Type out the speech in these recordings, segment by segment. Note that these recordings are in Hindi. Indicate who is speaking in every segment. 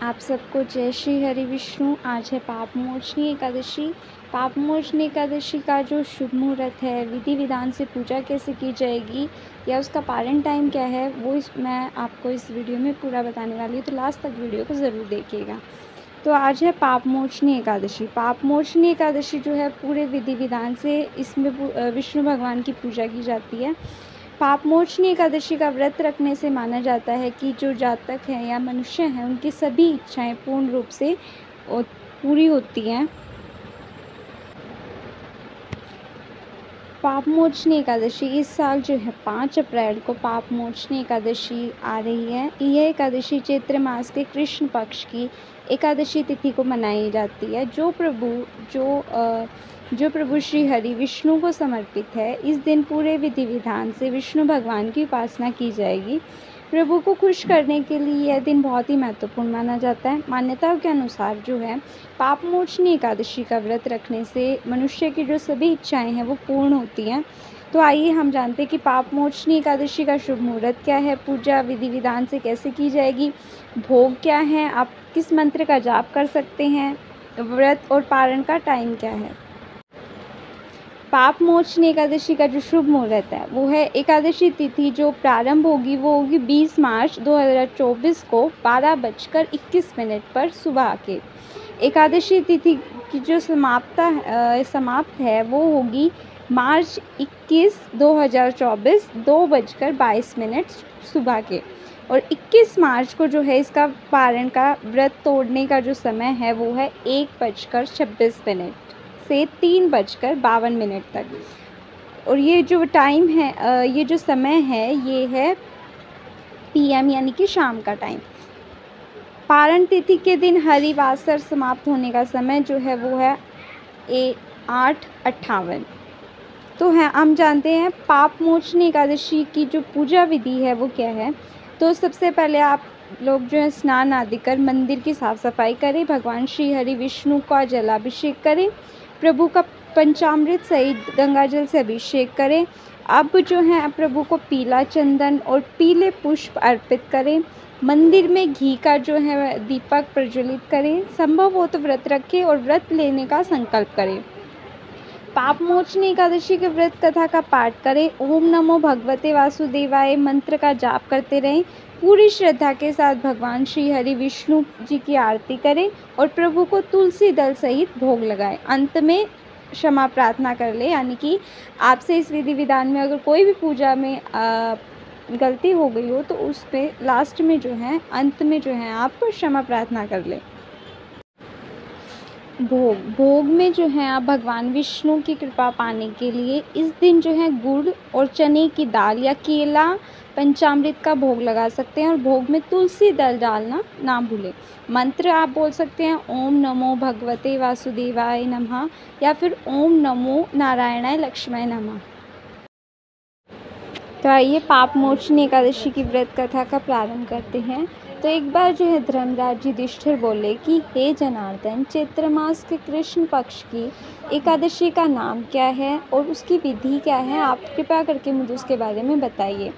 Speaker 1: आप सबको जय श्री हरि विष्णु। आज है पापमोचनी एकादशी। पापमोचनी एकादशी का जो शुभ मुहूर्त है, विधि विधान से पूजा कैसे की जाएगी या उसका पारण टाइम क्या है, वो मैं आपको इस वीडियो में पूरा बताने वाली हूँ, तो लास्ट तक वीडियो को ज़रूर देखिएगा। तो आज है पापमोचनी एकादशी। पापमोचनी एकादशी जो है पूरे विधि विधान से इसमें विष्णु भगवान की पूजा की जाती है। पापमोचनी एकादशी का व्रत रखने से माना जाता है कि जो जातक हैं या मनुष्य हैं, उनकी सभी इच्छाएं पूर्ण रूप से पूरी होती हैं। पापमोचनी एकादशी इस साल जो है 5 अप्रैल को पापमोचनी एकादशी आ रही है। यह एकादशी चैत्र मास के कृष्ण पक्ष की एकादशी तिथि को मनाई जाती है। जो प्रभु श्री हरि विष्णु को समर्पित है, इस दिन पूरे विधि विधान से विष्णु भगवान की उपासना की जाएगी। प्रभु को खुश करने के लिए यह दिन बहुत ही महत्वपूर्ण माना जाता है। मान्यताओं के अनुसार जो है पापमोचनी एकादशी का व्रत रखने से मनुष्य की जो सभी इच्छाएं हैं वो पूर्ण होती हैं। तो आइए हम जानते हैं कि पापमोचनी एकादशी का शुभ मुहूर्त क्या है, पूजा विधि विधान से कैसे की जाएगी, भोग क्या है, आप किस मंत्र का जाप कर सकते हैं, व्रत और पारण का टाइम क्या है। पापमोचनी एकादशी का जो शुभ मुहूर्त है वो है एकादशी तिथि जो प्रारंभ होगी वो होगी 20 मार्च 2024 को 12:21 पर सुबह के। एकादशी तिथि की जो समाप्त है वो होगी मार्च 21, 2024 2:22 सुबह के। और 21 मार्च को जो है इसका पारण का व्रत तोड़ने का जो समय है वो है 1:26 से 3:52 तक। और ये जो टाइम है, ये जो समय है, ये है PM यानी कि शाम का टाइम। पारण तिथि के दिन हरिवासर समाप्त होने का समय जो है वो है 8:58। तो है हम जानते हैं पापमोचनी एकादशी की जो पूजा विधि है वो क्या है। तो सबसे पहले आप लोग जो है स्नान आदि कर मंदिर की साफ़ सफाई करें, भगवान श्री हरि विष्णु का जलाभिषेक करें, प्रभु का पंचामृत सहित गंगा जल से अभिषेक करें। अब जो है प्रभु को पीला चंदन और पीले पुष्प अर्पित करें। मंदिर में घी का जो है दीपक प्रज्वलित करें। संभव हो तो व्रत रखें और व्रत लेने का संकल्प करें। पापमोचनी एकादशी के व्रत कथा का पाठ करें। ओम नमो भगवते वासुदेवाय मंत्र का जाप करते रहें। पूरी श्रद्धा के साथ भगवान श्री हरि विष्णु जी की आरती करें और प्रभु को तुलसी दल सहित भोग लगाएं। अंत में क्षमा प्रार्थना कर ले, यानी कि आपसे इस विधि विधान में अगर कोई भी पूजा में गलती हो गई हो तो उस पर लास्ट में जो है अंत में जो है आप क्षमा प्रार्थना कर लें। भोग में जो है आप भगवान विष्णु की कृपा पाने के लिए इस दिन जो है गुड़ और चने की दाल या केला पंचामृत का भोग लगा सकते हैं और भोग में तुलसी दल डालना ना भूलें। मंत्र आप बोल सकते हैं ओम नमो भगवते वासुदेवाय नमः या फिर ओम नमो नारायणाय लक्ष्मणाय नमः। तो आइए पापमोचनी एकादशी की व्रत कथा का प्रारंभ करते हैं। तो एक बार जो है धर्मराज युधिष्ठिर बोले कि हे जनार्दन, चैत्र मास के कृष्ण पक्ष की एकादशी का नाम क्या है और उसकी विधि क्या है, आप कृपया करके मुझे उसके बारे में बताइए।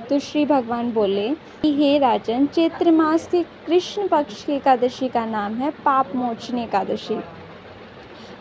Speaker 1: तो श्री भगवान बोले कि हे राजन, चैत्र मास के कृष्ण पक्ष की एकादशी का नाम है पापमोचनी एकादशी।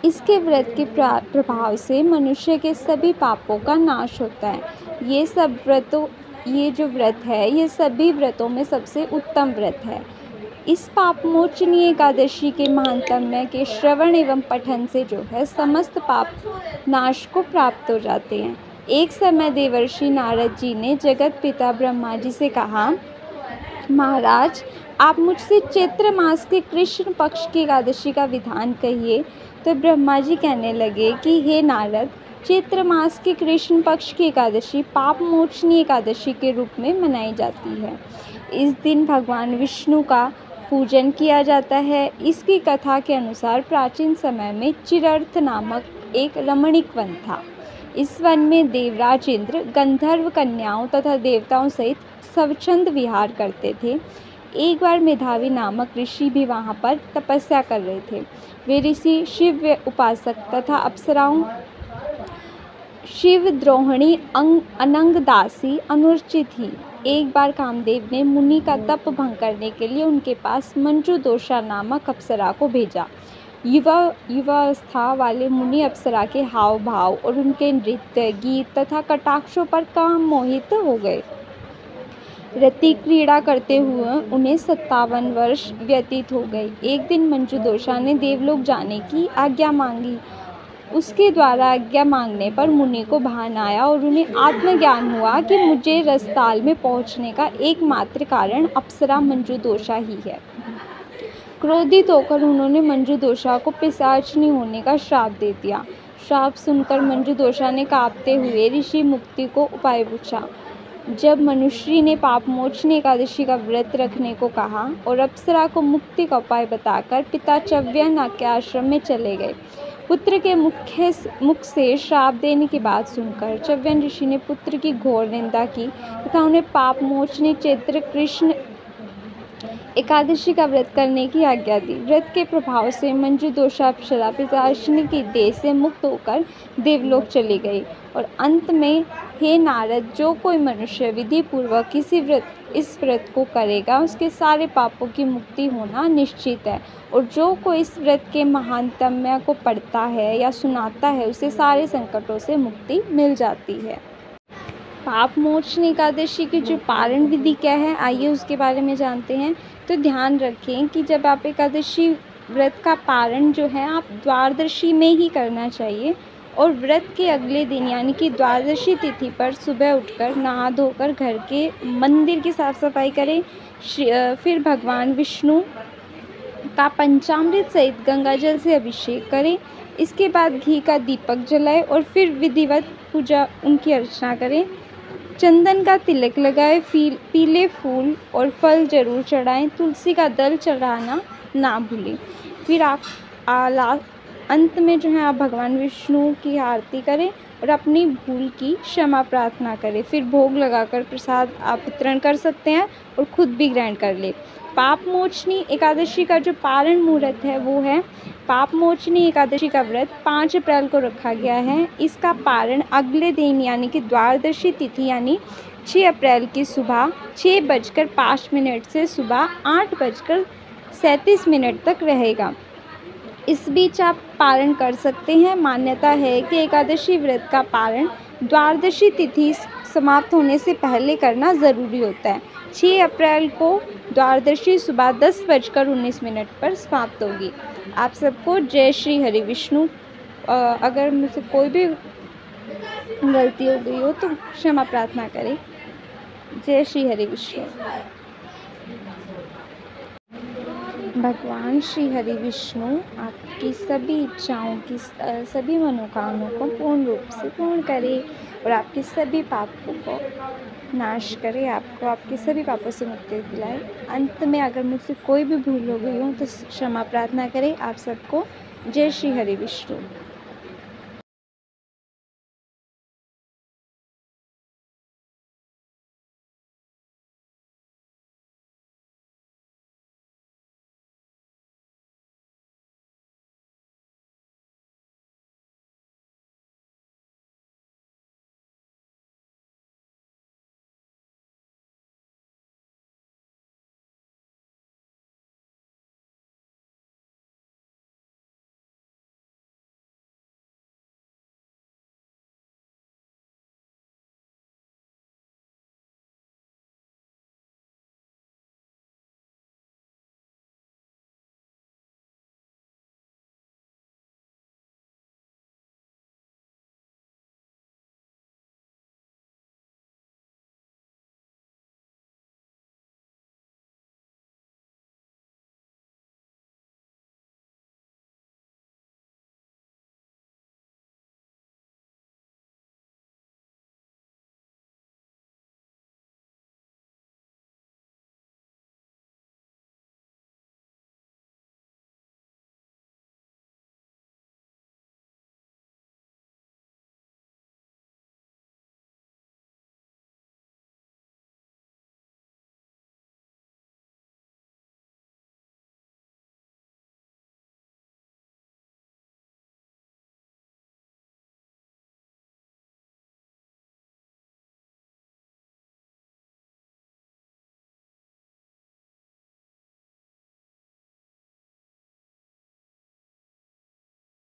Speaker 1: इसके व्रत के प्रभाव से मनुष्य के सभी पापों का नाश होता है। ये जो व्रत है ये सभी व्रतों में सबसे उत्तम व्रत है। इस पापमोचनी एकादशी के महात्म्य के श्रवण एवं पठन से जो है समस्त पाप नाश को प्राप्त हो जाते हैं। एक समय देवर्षि नारद जी ने जगत पिता ब्रह्मा जी से कहा, महाराज आप मुझसे चैत्र मास के कृष्ण पक्ष की एकादशी का विधान कहिए। तो ब्रह्मा जी कहने लगे कि हे नारद, चैत्र मास के कृष्ण पक्ष की एकादशी पापमोचनी एकादशी के रूप में मनाई जाती है। इस दिन भगवान विष्णु का पूजन किया जाता है। इसकी कथा के अनुसार प्राचीन समय में चिरर्थ नामक एक रमणीक वन था। इस वन में देवराज इंद्र गंधर्व कन्याओं तथा देवताओं सहित स्वच्छंद विहार करते थे। एक बार मेधावी नामक ऋषि भी वहाँ पर तपस्या कर रहे थे। वे ऋषि शिव उपासक तथा अप्सराओं शिव द्रोहिणी अनंगदासी अनुर्चित थी। एक बार कामदेव ने मुनि का तप भंग करने के लिए उनके पास मंजूदोषा नामक अप्सरा को भेजा। युवावस्था वाले मुनि अप्सरा के हाव भाव और उनके नृत्य, गीत तथा कटाक्षों पर काम मोहित हो गए। रति क्रीड़ा करते हुए उन्हें 57 वर्ष व्यतीत हो गए। एक दिन मंजूदोषा ने देवलोक जाने की आज्ञा मांगी। उसके द्वारा आज्ञा मांगने पर मुनि को भान आया और उन्हें आत्मज्ञान हुआ कि मुझे रसताल में पहुंचने का एकमात्र कारण अप्सरा मंजूदोषा ही है। क्रोधित होकर उन्होंने मंजूदोषा को पिशाचिनी होने का श्राप दे दिया। श्राप सुनकर मंजूदोषा ने कांपते हुए ऋषि मुक्ति को उपाय पूछा। जब मनुश्री ने पापमोचनी एकादशी का व्रत रखने को कहा और अप्सरा को मुक्ति का उपाय बताकर पिता च्यवन के आश्रम में चले गए। पुत्र के मुख से श्राप देने की बात सुनकर च्यवन ऋषि ने पुत्र की घोर निंदा की तथा उन्हें पापमोचनी चैत्र कृष्ण एकादशी का व्रत करने की आज्ञा दी। व्रत के प्रभाव से मंजूदोषा अप्सरा पिशाचिनी की देह से मुक्त होकर देवलोक चली गई। और अंत में, हे नारद, जो कोई मनुष्य विधि पूर्वक इस व्रत को करेगा उसके सारे पापों की मुक्ति होना निश्चित है। और जो कोई इस व्रत के महात्म्य को पढ़ता है या सुनाता है उसे सारे संकटों से मुक्ति मिल जाती है। पापमोचनी एकादशी की जो पारण विधि क्या है, आइए उसके बारे में जानते हैं। तो ध्यान रखें कि जब आप एकादशी व्रत का पारण जो है आप द्वादशी में ही करना चाहिए। और व्रत के अगले दिन यानी कि द्वादशी तिथि पर सुबह उठकर नहा धोकर घर के मंदिर की साफ सफाई करें। फिर भगवान विष्णु का पंचामृत सहित गंगा जल से अभिषेक करें। इसके बाद घी का दीपक जलाएं और फिर विधिवत पूजा उनकी अर्चना करें। चंदन का तिलक लगाएं, पीले फूल और फल जरूर चढ़ाएं। तुलसी का दल चढ़ाना ना भूलें। फिर आप अंत में जो है आप भगवान विष्णु की आरती करें और अपनी भूल की क्षमा प्रार्थना करें। फिर भोग लगाकर प्रसाद आप वितरण कर सकते हैं और खुद भी ग्रहण कर ले। पापमोचनी एकादशी का जो पारण मुहूर्त है वो है, पापमोचनी एकादशी का व्रत 5 अप्रैल को रखा गया है। इसका पारण अगले दिन यानी कि द्वादशी तिथि यानी 6 अप्रैल की सुबह 6:05 से सुबह 8:37 तक रहेगा। इस बीच आप पारण कर सकते हैं। मान्यता है कि एकादशी व्रत का पारण द्वादशी तिथि समाप्त होने से पहले करना ज़रूरी होता है। 6 अप्रैल को द्वादशी सुबह 10:19 पर समाप्त होगी। आप सबको जय श्री हरि विष्णु। अगर मुझसे कोई भी गलती हो गई हो तो क्षमा प्रार्थना करें। जय श्री हरि विष्णु। भगवान श्री हरि विष्णु आपकी सभी इच्छाओं की सभी मनोकामनाओं को पूर्ण रूप से पूर्ण करे और आपके सभी पापों को नाश करे, आपको आपके सभी पापों से मुक्ति दिलाए। अंत में अगर मुझसे कोई भी भूल हो गई हो तो क्षमा प्रार्थना करें। आप सबको जय श्री हरि विष्णु।